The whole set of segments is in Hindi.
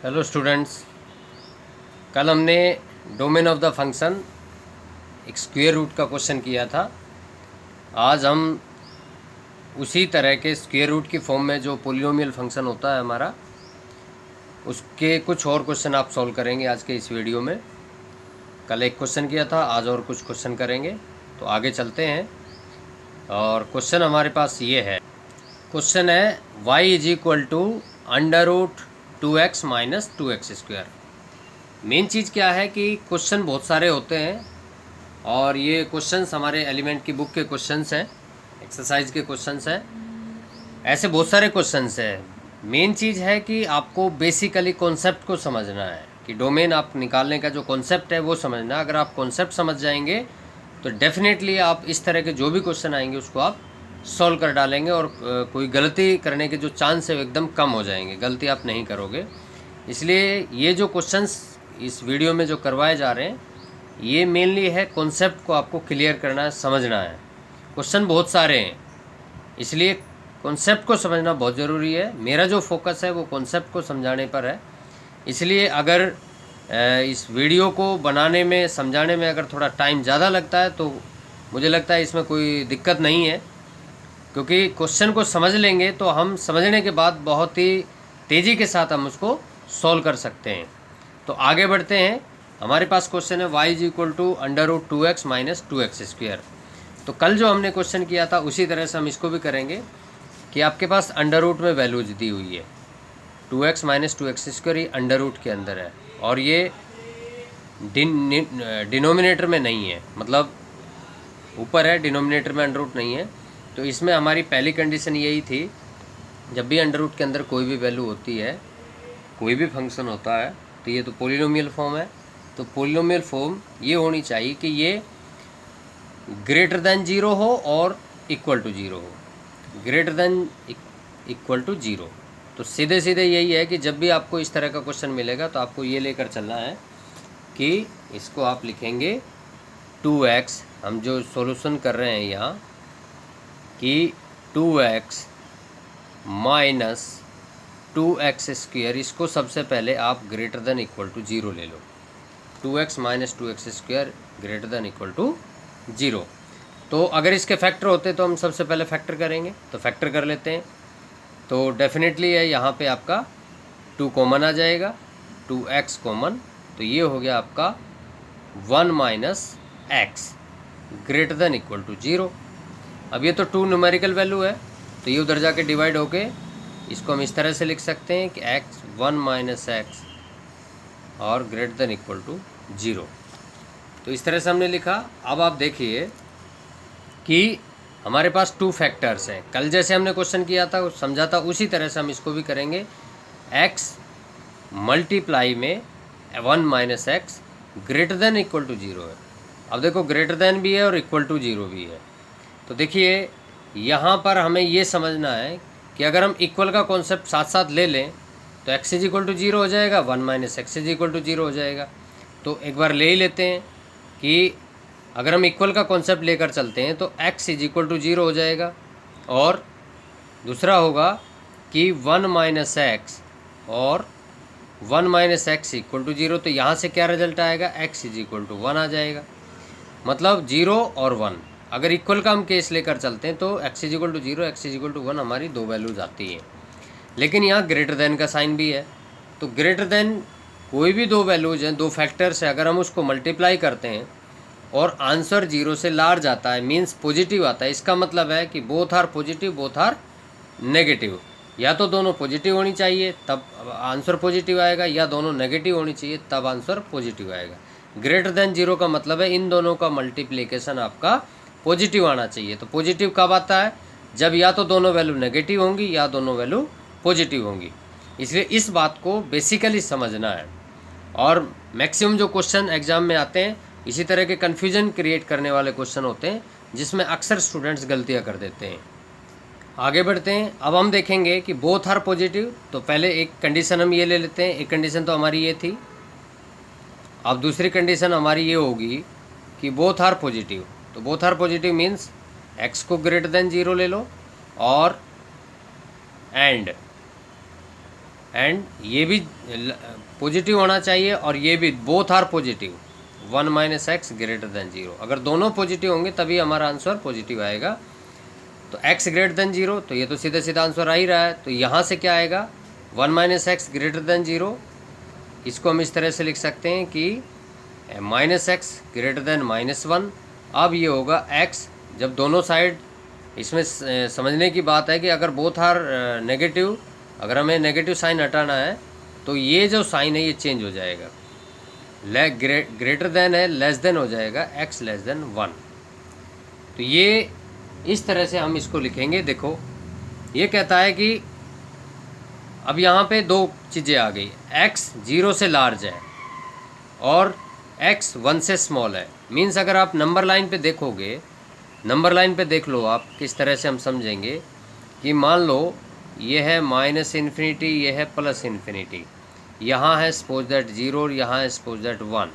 हेलो स्टूडेंट्स, कल हमने डोमेन ऑफ द फंक्शन एक स्क्वायर रूट का क्वेश्चन किया था। आज हम उसी तरह के स्क्वायर रूट की फॉर्म में जो पोलिनोमियल फंक्शन होता है हमारा, उसके कुछ और क्वेश्चन आप सॉल्व करेंगे आज के इस वीडियो में। कल एक क्वेश्चन किया था, आज और कुछ क्वेश्चन करेंगे। तो आगे चलते हैं और क्वेश्चन हमारे पास ये है। क्वेश्चन है y is equal to under root 2x minus 2x square. Main चीज़ क्या है कि क्वेश्चन बहुत सारे होते हैं और ये क्वेश्चंस हमारे एलिमेंट की बुक के क्वेश्चंस हैं, एक्सरसाइज के क्वेश्चंस हैं। ऐसे बहुत सारे क्वेश्चंस हैं। मेन चीज़ है कि आपको बेसिकली कॉन्सेप्ट को समझना है कि डोमेन आप निकालने का जो कॉन्सेप्ट है वो समझना। अगर आप कॉन्सेप्ट समझ जाएंगे तो डेफिनेटली आप इस तरह के जो भी क्वेश्चन आएंगे उसको आप सॉल्व कर डालेंगे और कोई गलती करने के जो चांस है वो एकदम कम हो जाएंगे, गलती आप नहीं करोगे। इसलिए ये जो क्वेश्चंस इस वीडियो में जो करवाए जा रहे हैं ये मेनली है कॉन्सेप्ट को आपको क्लियर करना है, समझना है। क्वेश्चन बहुत सारे हैं, इसलिए कॉन्सेप्ट को समझना बहुत ज़रूरी है। मेरा जो फोकस है वो कॉन्सेप्ट को समझाने पर है। इसलिए अगर इस वीडियो को बनाने में, समझाने में अगर थोड़ा टाइम ज़्यादा लगता है तो मुझे लगता है इसमें कोई दिक्कत नहीं है, क्योंकि क्वेश्चन को समझ लेंगे तो हम समझने के बाद बहुत ही तेज़ी के साथ हम उसको सॉल्व कर सकते हैं। तो आगे बढ़ते हैं। हमारे पास क्वेश्चन है y is equal to under root 2x minus 2x square. तो कल जो हमने क्वेश्चन किया था उसी तरह से हम इसको भी करेंगे कि आपके पास अंडर रूट में वैल्यूज दी हुई है। 2x माइनस 2x स्क्वायर ये अंडर रूट के अंदर है और ये डिनोमिनेटर में नहीं है, मतलब ऊपर है, डिनोमिनेटर में अंडर रूट नहीं है। तो इसमें हमारी पहली कंडीशन यही थी, जब भी अंडर रूट के अंदर कोई भी वैल्यू होती है, कोई भी फंक्शन होता है, तो ये तो पोलिनोमियल फॉर्म है। तो पोलिनोमियल फॉर्म ये होनी चाहिए कि ये ग्रेटर देन जीरो हो और इक्वल टू जीरो हो, greater than equal to zero. तो सीधे सीधे यही है कि जब भी आपको इस तरह का क्वेश्चन मिलेगा तो आपको ये लेकर चलना है कि इसको आप लिखेंगे 2x, हम जो सॉल्यूशन कर रहे हैं यहाँ कि 2x माइनस 2x स्क्वायर, इसको सबसे पहले आप greater than equal to zero ले लो। 2x minus 2x square greater than equal to zero. तो अगर इसके फैक्टर होते तो हम सबसे पहले फैक्टर करेंगे, तो फैक्टर कर लेते हैं। तो डेफिनेटली है यहाँ पे आपका 2 कॉमन आ जाएगा, 2x कॉमन, तो ये हो गया आपका 1 minus x greater than equal to zero. अब ये तो 2 न्यूमेरिकल वैल्यू है, तो ये उधर जाके डिवाइड होके इसको हम इस तरह से लिख सकते हैं कि x 1 माइनस एक्स और greater than equal to zero. तो इस तरह से हमने लिखा। अब आप देखिए कि हमारे पास 2 फैक्टर्स हैं। कल जैसे हमने क्वेश्चन किया था, समझा था, उसी तरह से हम इसको भी करेंगे। x मल्टीप्लाई में 1 minus x greater than equal to zero है। अब देखो ग्रेटर देन भी है और इक्वल टू जीरो भी है। तो देखिए यहाँ पर हमें ये समझना है कि अगर हम इक्वल का कॉन्सेप्ट साथ साथ ले लें तो x is equal to zero हो जाएगा, 1 minus x is equal to zero हो जाएगा। तो एक बार ले ही लेते हैं कि अगर हम इक्वल का कॉन्सेप्ट लेकर चलते हैं तो x is equal to zero हो जाएगा, और दूसरा होगा कि 1 माइनस एक्स और 1 minus x equal to zero. तो यहाँ से क्या रिजल्ट आएगा, x इज इक्वल टू 1 आ जाएगा। मतलब 0 और 1, अगर इक्वल का हम केस लेकर चलते हैं तो x is equal to zero, x is equal to 1 हमारी दो वैल्यूज आती हैं। लेकिन यहाँ ग्रेटर देन का साइन भी है, तो ग्रेटर देन कोई भी दो वैल्यूज हैं, दो फैक्टर्स है, अगर हम उसको मल्टीप्लाई करते हैं और आंसर 0 से लार्ज आता है, मीन्स पॉजिटिव आता है, इसका मतलब है कि both are positive, both are negative. या तो दोनों पॉजिटिव होनी चाहिए तब आंसर पॉजिटिव आएगा, या दोनों नेगेटिव होनी चाहिए तब आंसर पॉजिटिव आएगा। ग्रेटर देन जीरो का मतलब है इन दोनों का मल्टीप्लिकेशन आपका पॉजिटिव आना चाहिए। तो पॉजिटिव कब आता है, जब या तो दोनों वैल्यू नेगेटिव होंगी या दोनों वैल्यू पॉजिटिव होंगी। इसलिए इस बात को बेसिकली समझना है। और मैक्सिमम जो क्वेश्चन एग्जाम में आते हैं इसी तरह के कन्फ्यूजन क्रिएट करने वाले क्वेश्चन होते हैं, जिसमें अक्सर स्टूडेंट्स गलतियां कर देते हैं। आगे बढ़ते हैं। अब हम देखेंगे कि बोथ आर पॉजिटिव। तो पहले एक कंडीशन हम ये ले लेते हैं, एक कंडीशन तो हमारी ये थी। अब दूसरी कंडीशन हमारी ये होगी कि बोथ आर पॉजिटिव। तो both are positive means x को ग्रेटर देन जीरो ले लो और एंड एंड ये भी पॉजिटिव होना चाहिए और ये भी, both are positive, 1 minus x greater than 0। अगर दोनों पॉजिटिव होंगे तभी हमारा आंसर पॉजिटिव आएगा। तो x ग्रेटर देन 0, तो ये तो सीधा सीधा आंसर आ ही रहा है। तो यहाँ से क्या आएगा, 1 माइनस एक्स ग्रेटर देन 0। इसको हम इस तरह से लिख सकते हैं कि माइनस एक्स ग्रेटर देन -1। अब ये होगा x, जब दोनों साइड, इसमें समझने की बात है कि अगर बोथ आर नेगेटिव, अगर हमें नेगेटिव साइन हटाना है तो ये जो साइन है ये चेंज हो जाएगा, ग्रेटर देन है लेस देन हो जाएगा, x लेस देन 1। तो ये इस तरह से हम इसको लिखेंगे। देखो ये कहता है कि अब यहाँ पे दो चीज़ें आ गई, x 0 से लार्ज है और x 1 से स्मॉल है। मीन्स अगर आप नंबर लाइन पे देखोगे, नंबर लाइन पे देख लो आप, किस तरह से हम समझेंगे कि मान लो ये है -∞, ये है +∞, यहाँ है सपोज दैट 0 और यहाँ है सपोज दैट 1।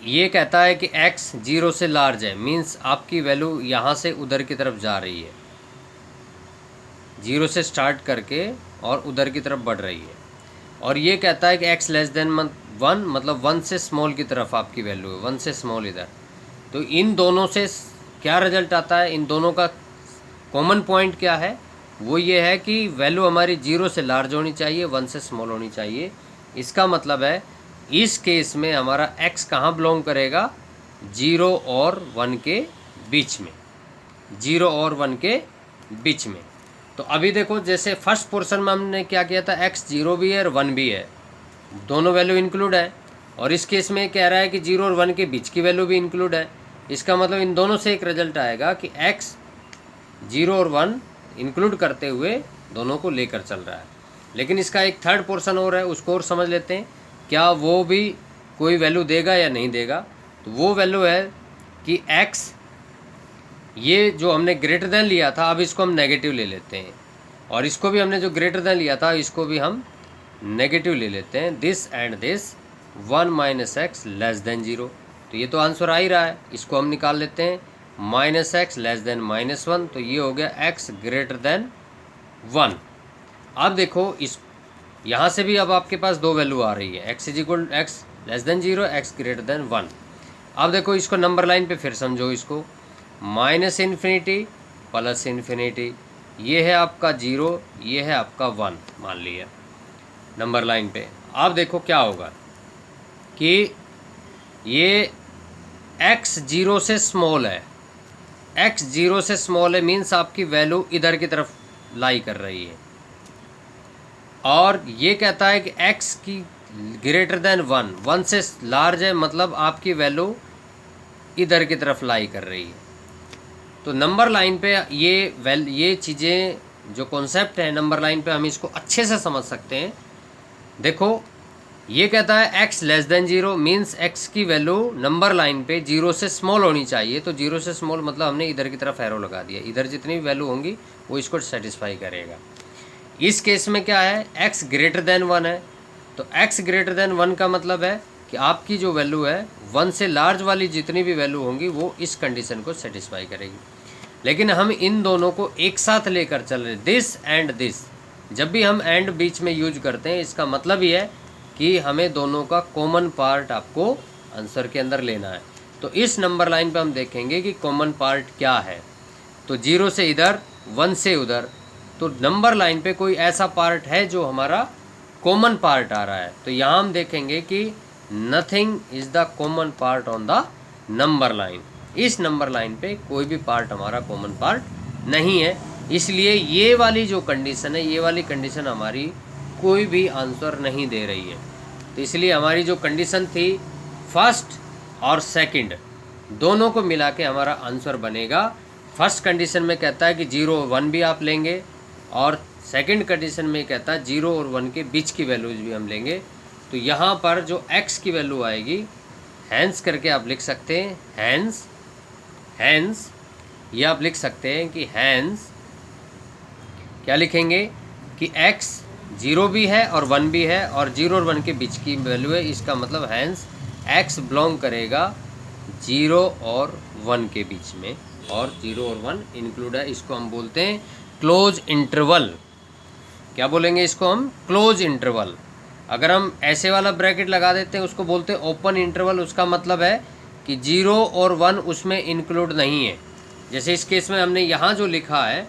ये कहता है कि x 0 से लार्ज है, मीन्स आपकी वैल्यू यहाँ से उधर की तरफ जा रही है, 0 से स्टार्ट करके और उधर की तरफ बढ़ रही है। और ये कहता है कि x लेस देन 1, मतलब 1 से स्मॉल की तरफ आपकी वैल्यू है, 1 से स्मॉल इधर। तो इन दोनों से क्या रिजल्ट आता है, इन दोनों का कॉमन पॉइंट क्या है, वो ये है कि वैल्यू हमारी 0 से लार्ज होनी चाहिए, 1 से स्मॉल होनी चाहिए। इसका मतलब है इस केस में हमारा x कहाँ बिलोंग करेगा, 0 और 1 के बीच में, 0 और 1 के बीच में। तो अभी देखो जैसे फर्स्ट पोर्शन में हमने क्या किया था, x 0 भी है और 1 भी है, दोनों वैल्यू इंक्लूड है। और इस केस में कह रहा है कि 0 और 1 के बीच की वैल्यू भी इंक्लूड है। इसका मतलब इन दोनों से एक रिजल्ट आएगा कि x 0 और 1 इंक्लूड करते हुए दोनों को लेकर चल रहा है। लेकिन इसका एक थर्ड पोर्शन और है, उसको और समझ लेते हैं, क्या वो भी कोई वैल्यू देगा या नहीं देगा। तो वो वैल्यू है कि x, ये जो हमने ग्रेटर देन लिया था, अब इसको हम नेगेटिव ले लेते हैं, और इसको भी हमने जो ग्रेटर देन लिया था इसको भी हम नेगेटिव ले लेते हैं। This and this 1 minus x less than 0। तो ये तो आंसर आ ही रहा है, इसको हम निकाल लेते हैं, -x लेस देन -1। तो ये हो गया x ग्रेटर देन 1। अब देखो इस यहाँ से भी अब आपके पास दो वैल्यू आ रही है, x less than 0, x greater than 1। अब देखो इसको नंबर लाइन पे फिर समझो, इसको -∞ +∞, ये है आपका 0, ये है आपका 1 मान लिया नंबर लाइन पे। अब देखो क्या होगा कि ये x 0 से स्मॉल है, x 0 से स्मॉल है, मीन्स आपकी वैल्यू इधर की तरफ लाई कर रही है। और ये कहता है कि x की ग्रेटर देन 1, 1 से लार्ज है, मतलब आपकी वैल्यू इधर की तरफ लाई कर रही है। तो नंबर लाइन पे ये चीज़ें जो कॉन्सेप्ट है नंबर लाइन पे, हम इसको अच्छे से समझ सकते हैं। देखो ये कहता है x less than 0, means x की वैल्यू नंबर लाइन पे 0 से स्मॉल होनी चाहिए। तो 0 से स्मॉल मतलब हमने इधर की तरफ एरो लगा दिया, इधर जितनी भी वैल्यू होंगी वो इसको सेटिस्फाई करेगा। इस केस में क्या है, x ग्रेटर देन 1 है। तो x ग्रेटर देन 1 का मतलब है कि आपकी जो वैल्यू है 1 से लार्ज वाली जितनी भी वैल्यू होंगी वो इस कंडीशन को सेटिस्फाई करेगी। लेकिन हम इन दोनों को एक साथ लेकर चल रहे, दिस एंड दिस। जब भी हम एंड बीच में यूज करते हैं, इसका मतलब ये है कि हमें दोनों का कॉमन पार्ट आपको आंसर के अंदर लेना है। तो इस नंबर लाइन पे हम देखेंगे कि कॉमन पार्ट क्या है। तो 0 से इधर, 1 से उधर, तो नंबर लाइन पे कोई ऐसा पार्ट है जो हमारा कॉमन पार्ट आ रहा है। तो यहाँ हम देखेंगे कि nothing is the common part on the number line. इस नंबर लाइन पे कोई भी पार्ट हमारा कॉमन पार्ट नहीं है, इसलिए ये वाली जो कंडीशन है, ये वाली कंडीशन हमारी कोई भी आंसर नहीं दे रही है। तो इसलिए हमारी जो कंडीशन थी फर्स्ट और सेकंड दोनों को मिला के हमारा आंसर बनेगा। फर्स्ट कंडीशन में कहता है कि 0 और 1 भी आप लेंगे, और सेकंड कंडीशन में कहता है 0 और 1 के बीच की वैल्यूज भी हम लेंगे। तो यहाँ पर जो x की वैल्यू आएगी, हैंस करके आप लिख सकते हैं, हैंस ये आप लिख सकते हैं कि हैंस क्या लिखेंगे कि x 0 भी है और 1 भी है, और 0 और 1 के बीच की वैल्यू है। इसका मतलब हैंस x बिलोंग करेगा 0 और 1 के बीच में, और 0 और 1 इंक्लूड है। इसको हम बोलते हैं क्लोज इंटरवल। क्या बोलेंगे इसको हम, क्लोज इंटरवल। अगर हम ऐसे वाला ब्रैकेट लगा देते हैं उसको बोलते हैं ओपन इंटरवल। उसका मतलब है कि 0 और 1 उसमें इंक्लूड नहीं है। जैसे इस केस में हमने यहाँ जो लिखा है,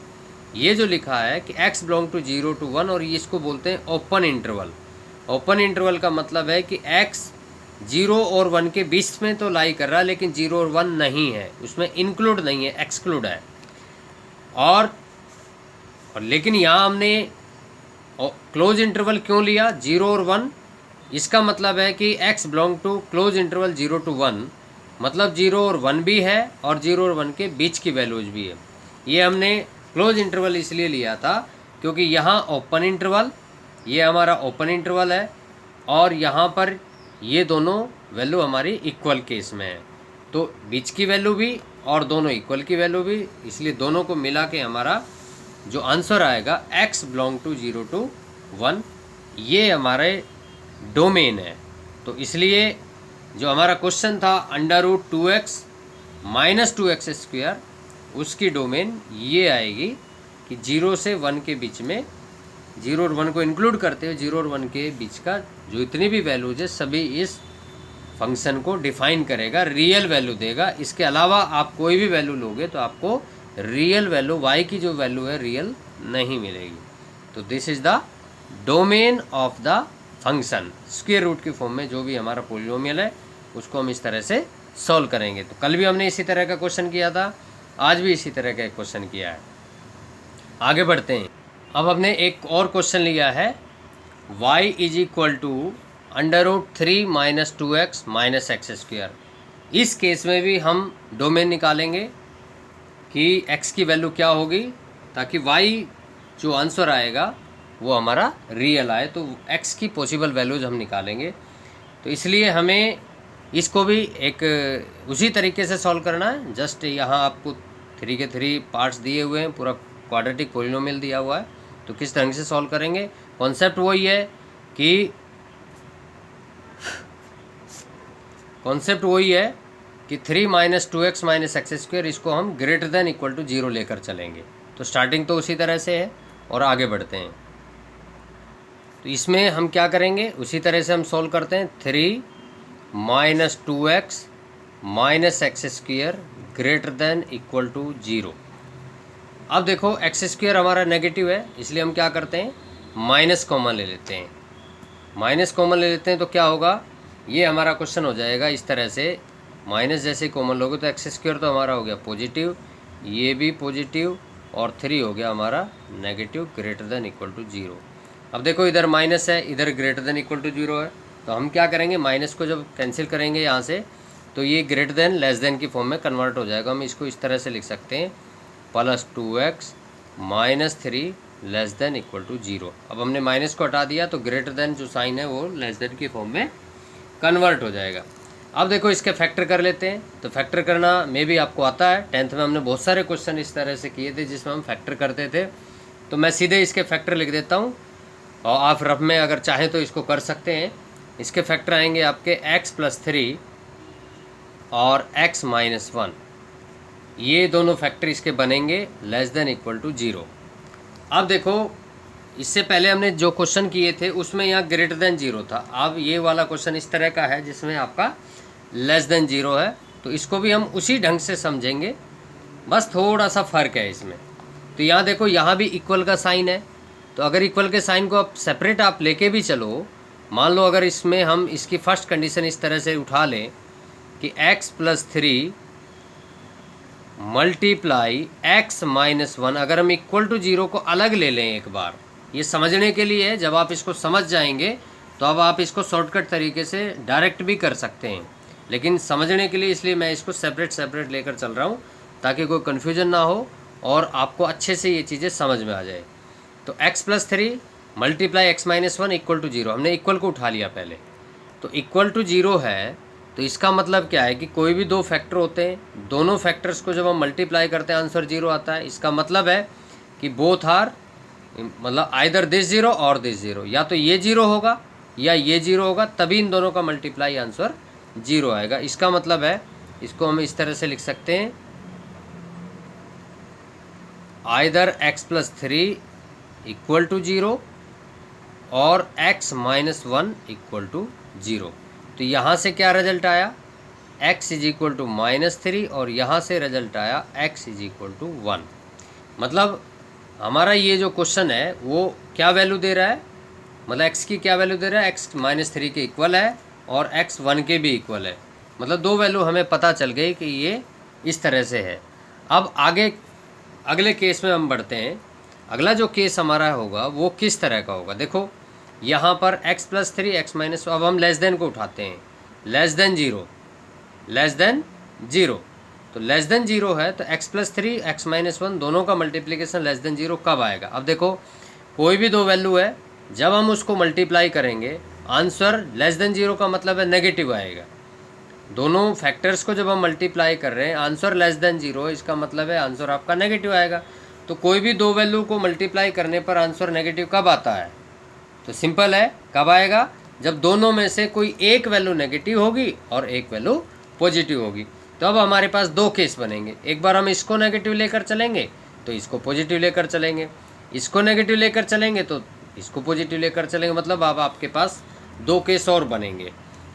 ये जो लिखा है कि x बिलोंग टू 0 to 1, और ये इसको बोलते हैं ओपन इंटरवल। ओपन इंटरवल का मतलब है कि x 0 और 1 के बीच में तो लाई कर रहा है, लेकिन 0 और 1 नहीं है, उसमें इंक्लूड नहीं है, एक्सक्लूड है। और लेकिन यहाँ हमने क्लोज इंटरवल क्यों लिया, 0 और 1? इसका मतलब है कि x belong to close interval 0 to 1, मतलब 0 और 1 भी है और 0 और 1 के बीच की वैल्यूज भी है। ये हमने क्लोज इंटरवल इसलिए लिया था क्योंकि यहाँ ओपन इंटरवल, ये हमारा ओपन इंटरवल है, और यहाँ पर ये दोनों वैल्यू हमारी इक्वल केस में है, तो बीच की वैल्यू भी और दोनों इक्वल की वैल्यू भी, इसलिए दोनों को मिला के हमारा जो आंसर आएगा x बिलोंग टू 0 to 1, ये हमारे डोमेन है। तो इसलिए जो हमारा क्वेश्चन था √2x - 2x², उसकी डोमेन ये आएगी कि 0 से 1 के बीच में, 0 और 1 को इंक्लूड करते हुए 0 और 1 के बीच का जो इतनी भी वैल्यूज है सभी इस फंक्शन को डिफाइन करेगा, रियल वैल्यू देगा। इसके अलावा आप कोई भी वैल्यू लोगे तो आपको रियल वैल्यू, y की जो वैल्यू है रियल नहीं मिलेगी। तो this is the domain of the function. Square root की फॉर्म में जो भी हमारा पोलिनोमियल है उसको हम इस तरह से सॉल्व करेंगे। तो कल भी हमने इसी तरह का क्वेश्चन किया था, आज भी इसी तरह का एक क्वेश्चन किया है। आगे बढ़ते हैं। अब हमने एक और क्वेश्चन लिया है, y is equal to √3 - 2x - x²। इस केस में भी हम डोमेन निकालेंगे कि x की वैल्यू क्या होगी, ताकि y जो आंसर आएगा वो हमारा रियल आए। तो x की पॉसिबल वैल्यूज हम निकालेंगे। तो इसलिए हमें इसको भी एक उसी तरीके से सॉल्व करना है। जस्ट यहाँ आपको 3 के 3 पार्ट्स दिए हुए हैं, पूरा क्वाड्रेटिक पोलिनोमियल दिया हुआ है। तो किस तरह से सॉल्व करेंगे, कॉन्सेप्ट वही है कि कि 3 - 2x - x², इसको हम ग्रेटर देन इक्वल टू 0 लेकर चलेंगे। तो स्टार्टिंग तो उसी तरह से है और आगे बढ़ते हैं। तो इसमें हम क्या करेंगे, उसी तरह से हम सॉल्व करते हैं। 3 - 2x - x² greater than equal to 0। अब देखो x² हमारा नेगेटिव है, इसलिए हम क्या करते हैं, माइनस कॉमन ले लेते हैं। माइनस कॉमन ले लेते हैं तो क्या होगा, ये हमारा क्वेश्चन हो जाएगा इस तरह से। माइनस जैसे कॉमन लोगे तो x² तो हमारा हो गया पॉजिटिव, ये भी पॉजिटिव, और 3 हो गया हमारा negative greater than equal to 0। अब देखो इधर माइनस है, इधर ग्रेटर देन इक्वल टू 0 है, तो हम क्या करेंगे, माइनस को जब कैंसिल करेंगे यहाँ से तो ये ग्रेटर देन लेस देन की फॉर्म में कन्वर्ट हो जाएगा। हम इसको इस तरह से लिख सकते हैं, +2x - 3 less than equal to 0। अब हमने माइनस को हटा दिया तो ग्रेटर देन जो साइन है वो लेस देन की फॉर्म में कन्वर्ट हो जाएगा। अब देखो इसके फैक्टर कर लेते हैं। तो फैक्टर करना में भी आपको आता है, 10th में हमने बहुत सारे क्वेश्चन इस तरह से किए थे जिसमें हम फैक्टर करते थे। तो मैं सीधे इसके फैक्टर लिख देता हूँ, और आप रफ में अगर चाहें तो इसको कर सकते हैं। इसके फैक्टर आएंगे आपके x + 3 और x - 1, ये दोनों फैक्टर इसके बनेंगे लेस देन इक्वल टू 0। अब देखो इससे पहले हमने जो क्वेश्चन किए थे उसमें यहाँ ग्रेटर देन 0 था। अब ये वाला क्वेश्चन इस तरह का है जिसमें आपका लेस देन 0 है। तो इसको भी हम उसी ढंग से समझेंगे, बस थोड़ा सा फ़र्क है इसमें। तो यहाँ देखो, यहाँ भी इक्वल का साइन है। तो अगर इक्वल के साइन को आप सेपरेट आप लेके भी चलो, मान लो अगर इसमें हम इसकी फर्स्ट कंडीशन इस तरह से उठा लें कि x + 3 × x - 1, अगर हम इक्वल टू 0 को अलग ले लें एक बार, ये समझने के लिए है। जब आप इसको समझ जाएंगे तो अब आप इसको शॉर्टकट तरीके से डायरेक्ट भी कर सकते हैं, लेकिन समझने के लिए इसलिए मैं इसको सेपरेट लेकर चल रहा हूँ ताकि कोई कन्फ्यूजन ना हो और आपको अच्छे से ये चीज़ें समझ में आ जाए। तो x + 3 × x - 1 इक्वल टू 0, हमने इक्वल को उठा लिया पहले। तो इक्वल टू 0 है, तो इसका मतलब क्या है कि कोई भी दो फैक्टर होते हैं, दोनों फैक्टर्स को जब हम मल्टीप्लाई करते हैं आंसर 0 आता है। इसका मतलब है कि बोथ आर, मतलब आइदर दिस 0 और दिस 0, या तो ये 0 होगा या ये 0 होगा, तभी इन दोनों का मल्टीप्लाई आंसर 0 आएगा। इसका मतलब है, इसको हम इस तरह से लिख सकते हैं, आइदर x + 3 इक्वल टू 0 और x minus one equal to 0। तो यहाँ से क्या रिजल्ट आया, x इज इक्वल टू -3 और यहाँ से रिजल्ट आया x इज इक्वल टू 1। मतलब हमारा ये जो क्वेश्चन है वो क्या वैल्यू दे रहा है, मतलब x की क्या वैल्यू दे रहा है, x -3 के इक्वल है और x 1 के भी इक्वल है। मतलब दो वैल्यू हमें पता चल गई कि ये इस तरह से है। अब आगे अगले केस में हम बढ़ते हैं। अगला जो केस हमारा होगा वो किस तरह का होगा, देखो यहाँ पर x + 3 x - अब हम लेस देन को उठाते हैं, लेस देन 0, लेस देन 0। तो लेस देन 0 है तो x + 3 x - 1 दोनों का मल्टीप्लिकेशन लेस देन 0 कब आएगा। अब देखो कोई भी दो वैल्यू है, जब हम उसको मल्टीप्लाई करेंगे आंसर लेस देन 0 का मतलब है नेगेटिव आएगा। दोनों फैक्टर्स को जब हम मल्टीप्लाई कर रहे हैं आंसर लेस देन 0, इसका मतलब है आंसर आपका नेगेटिव आएगा। तो कोई भी दो वैल्यू को मल्टीप्लाई करने पर आंसर नेगेटिव कब आता है, तो सिंपल है, कब आएगा, जब दोनों में से कोई एक वैल्यू नेगेटिव होगी और एक वैल्यू पॉजिटिव होगी। तो अब हमारे पास दो केस बनेंगे, एक बार हम इसको नेगेटिव लेकर चलेंगे तो इसको पॉजिटिव लेकर चलेंगे, इसको नेगेटिव लेकर चलेंगे तो इसको पॉजिटिव लेकर चलेंगे। मतलब अब आपके पास दो केस और बनेंगे।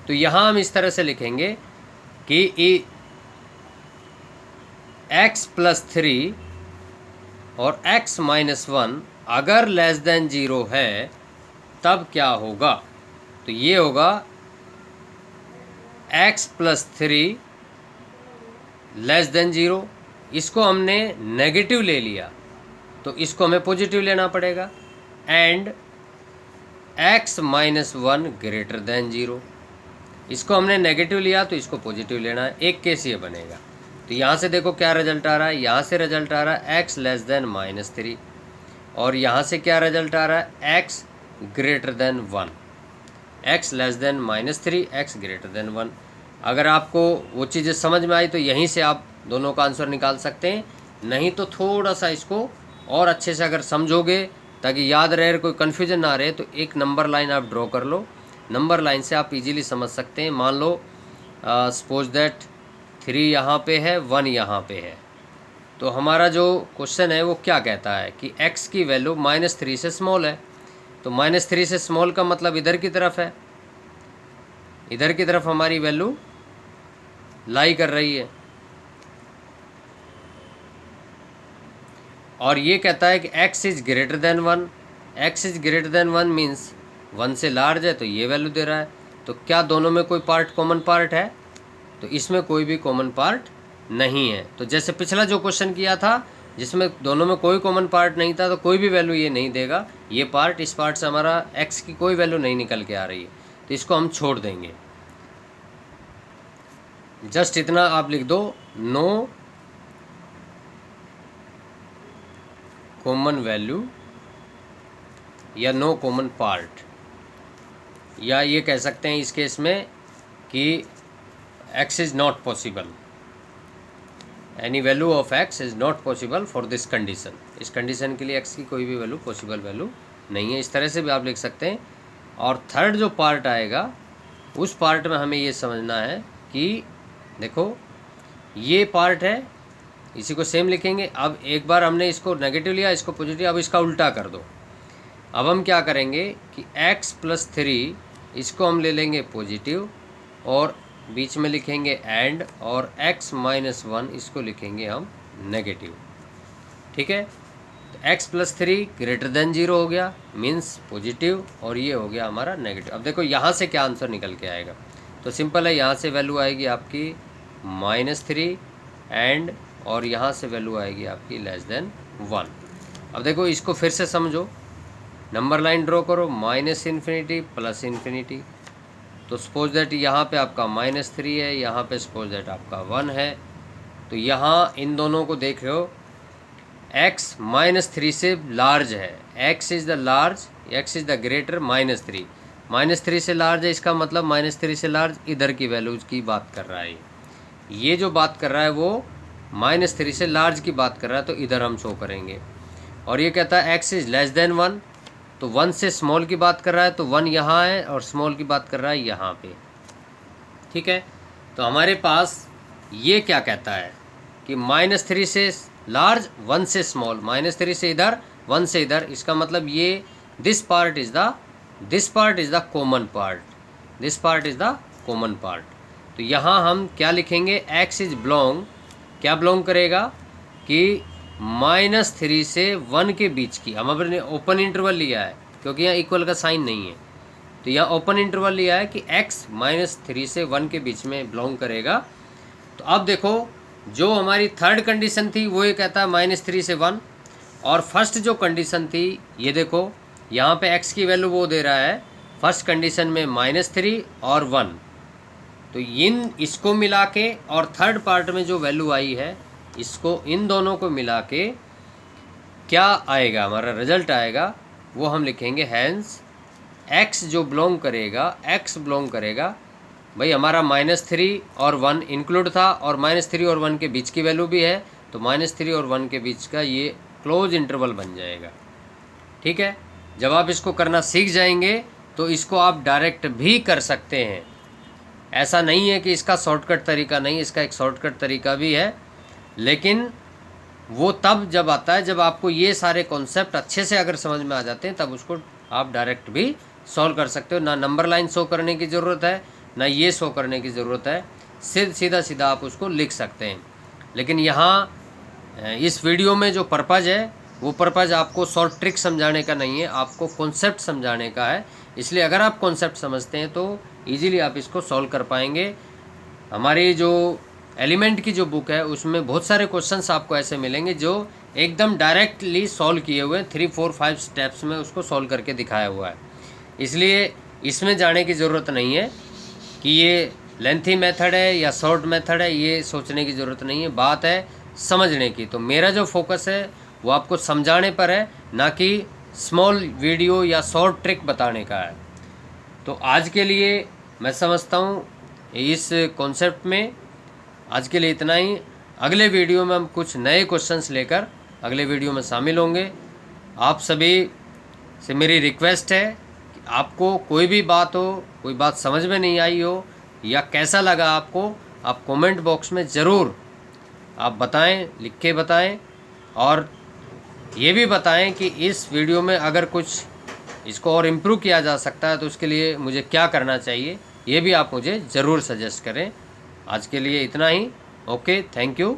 तो यहाँ हम इस तरह से लिखेंगे कि x + 3 और x - 1 अगर लेस देन 0 है तब क्या होगा। तो ये होगा x + 3 लेस देन 0, इसको हमने नेगेटिव ले लिया तो इसको हमें पॉजिटिव लेना पड़ेगा, एंड x - 1 ग्रेटर देन 0, इसको हमने नेगेटिव लिया तो इसको पॉजिटिव लेना है। एक केस ये बनेगा। तो यहाँ से देखो क्या रिजल्ट आ रहा है, यहाँ से रिजल्ट आ रहा है x लेस देन -3 और यहाँ से क्या रिजल्ट आ रहा है x greater than 1, x less than -3 x greater than 1। अगर आपको वो चीज़ें समझ में आई तो यहीं से आप दोनों का आंसर निकाल सकते हैं, नहीं तो थोड़ा सा इसको और अच्छे से अगर समझोगे ताकि याद रहे, कोई कन्फ्यूजन ना रहे, तो एक नंबर लाइन आप ड्रॉ कर लो। नंबर लाइन से आप इजीली समझ सकते हैं। मान लो सपोज दैट 3 यहाँ पे है, 1 यहाँ पे है, तो हमारा जो क्वेश्चन है वो क्या कहता है कि x की वैल्यू -3 से स्मॉल है। तो -3 से स्मॉल का मतलब इधर की तरफ है, इधर की तरफ हमारी वैल्यू लाई कर रही है। और ये कहता है कि x is greater than 1, x is greater than 1 means 1 से लार्ज है, तो ये वैल्यू दे रहा है। तो क्या दोनों में कोई पार्ट कॉमन पार्ट है, तो इसमें कोई भी कॉमन पार्ट नहीं है। तो जैसे पिछला जो क्वेश्चन किया था जिसमें दोनों में कोई कॉमन पार्ट नहीं था तो कोई भी वैल्यू ये नहीं देगा, ये पार्ट, इस पार्ट से हमारा x की कोई वैल्यू नहीं निकल के आ रही है, तो इसको हम छोड़ देंगे। जस्ट इतना आप लिख दो, नो कॉमन वैल्यू या नो कॉमन पार्ट, या ये कह सकते हैं इस केस में कि x is not possible, any value of x is not possible for this condition. इस कंडीशन के लिए x की कोई भी वैल्यू पॉसिबल वैल्यू नहीं है, इस तरह से भी आप लिख सकते हैं। और थर्ड जो पार्ट आएगा उस पार्ट में हमें ये समझना है कि देखो ये पार्ट है, इसी को सेम लिखेंगे। अब एक बार हमने इसको नेगेटिव लिया, इसको पॉजिटिव, अब इसका उल्टा कर दो। अब हम क्या करेंगे कि x + 3 इसको हम ले लेंगे पॉजिटिव और बीच में लिखेंगे एंड, और x - 1 इसको लिखेंगे हम नेगेटिव। ठीक है, तो x + 3 ग्रेटर देन 0 हो गया मीन्स पॉजिटिव, और ये हो गया हमारा नेगेटिव। अब देखो यहाँ से क्या आंसर निकल के आएगा, तो सिंपल है, यहाँ से वैल्यू आएगी आपकी -3 एंड, और यहाँ से वैल्यू आएगी आपकी लेस देन 1। अब देखो इसको फिर से समझो, नंबर लाइन ड्रॉ करो, -∞ +∞। तो सपोज दैट यहाँ पे आपका -3 है, यहाँ पे सपोज दैट आपका 1 है। तो यहाँ इन दोनों को देख रहे हो, x -3 से लार्ज है, x is the large, x is the greater -3, -3 से लार्ज है, इसका मतलब -3 से लार्ज इधर की वैल्यूज की बात कर रहा है। ये जो बात कर रहा है वो -3 से लार्ज की बात कर रहा है, तो इधर हम शो करेंगे। और ये कहता है x इज़ लेस देन 1, तो 1 से स्मॉल की बात कर रहा है, तो 1 यहाँ है और स्मॉल की बात कर रहा है यहाँ पे। ठीक है, तो हमारे पास ये क्या कहता है कि -3 से लार्ज, 1 से स्मॉल, -3 से इधर, 1 से इधर, इसका मतलब ये this part is the this part is the common part, this part is the common part. तो यहाँ हम क्या लिखेंगे, x इज बिलोंग, क्या बिलोंग करेगा कि -3 से 1 के बीच की, हम अपने ओपन इंटरवल लिया है क्योंकि यहाँ इक्वल का साइन नहीं है, तो यहाँ ओपन इंटरवल लिया है कि x -3 से 1 के बीच में बिलोंग करेगा। तो अब देखो जो हमारी थर्ड कंडीशन थी वो ये कहता है -3 से 1, और फर्स्ट जो कंडीशन थी ये देखो यहाँ पे x की वैल्यू वो दे रहा है फर्स्ट कंडीशन में -3 और 1, तो इसको मिला के और थर्ड पार्ट में जो वैल्यू आई है इसको, इन दोनों को मिला के क्या आएगा, हमारा रिजल्ट आएगा वो हम लिखेंगे हैंस x जो बिलोंग करेगा, x बिलोंग करेगा भाई हमारा -3 और 1 इंक्लूड था और -3 और 1 के बीच की वैल्यू भी है, तो -3 और 1 के बीच का ये क्लोज इंटरवल बन जाएगा। ठीक है, जब आप इसको करना सीख जाएंगे तो इसको आप डायरेक्ट भी कर सकते हैं, ऐसा नहीं है कि इसका शॉर्टकट तरीका नहीं, इसका एक शॉर्टकट तरीका भी है, लेकिन वो तब जब आता है जब आपको ये सारे कॉन्सेप्ट अच्छे से अगर समझ में आ जाते हैं, तब उसको आप डायरेक्ट भी सॉल्व कर सकते हो। ना नंबर लाइन शो करने की ज़रूरत है, ना ये शो करने की ज़रूरत है, सीधा सीधा आप उसको लिख सकते हैं। लेकिन यहाँ इस वीडियो में जो पर्पज़ है वो पर्पज़ आपको शॉर्ट ट्रिक समझाने का नहीं है, आपको कॉन्सेप्ट समझाने का है। इसलिए अगर आप कॉन्सेप्ट समझते हैं तो ईजिली आप इसको सॉल्व कर पाएंगे। हमारी जो एलिमेंट की जो बुक है उसमें बहुत सारे क्वेश्चंस आपको ऐसे मिलेंगे जो एकदम डायरेक्टली सॉल्व किए हुए हैं, 3, 4, 5 स्टेप्स में उसको सॉल्व करके दिखाया हुआ है। इसलिए इसमें जाने की ज़रूरत नहीं है कि ये लेंथी मेथड है या शॉर्ट मेथड है, ये सोचने की ज़रूरत नहीं है, बात है समझने की। तो मेरा जो फोकस है वो आपको समझाने पर है, ना कि स्मॉल वीडियो या शॉर्ट ट्रिक बताने का है। तो आज के लिए मैं समझता हूँ इस कॉन्सेप्ट में आज के लिए इतना ही। अगले वीडियो में हम कुछ नए क्वेश्चंस लेकर अगले वीडियो में शामिल होंगे। आप सभी से मेरी रिक्वेस्ट है कि आपको कोई भी बात हो, कोई बात समझ में नहीं आई हो या कैसा लगा आपको, आप कमेंट बॉक्स में ज़रूर आप बताएं, लिख के बताएं, और ये भी बताएं कि इस वीडियो में अगर कुछ इसको और इम्प्रूव किया जा सकता है तो उसके लिए मुझे क्या करना चाहिए, ये भी आप मुझे ज़रूर सजेस्ट करें। आज के लिए इतना ही। Okay, thank you.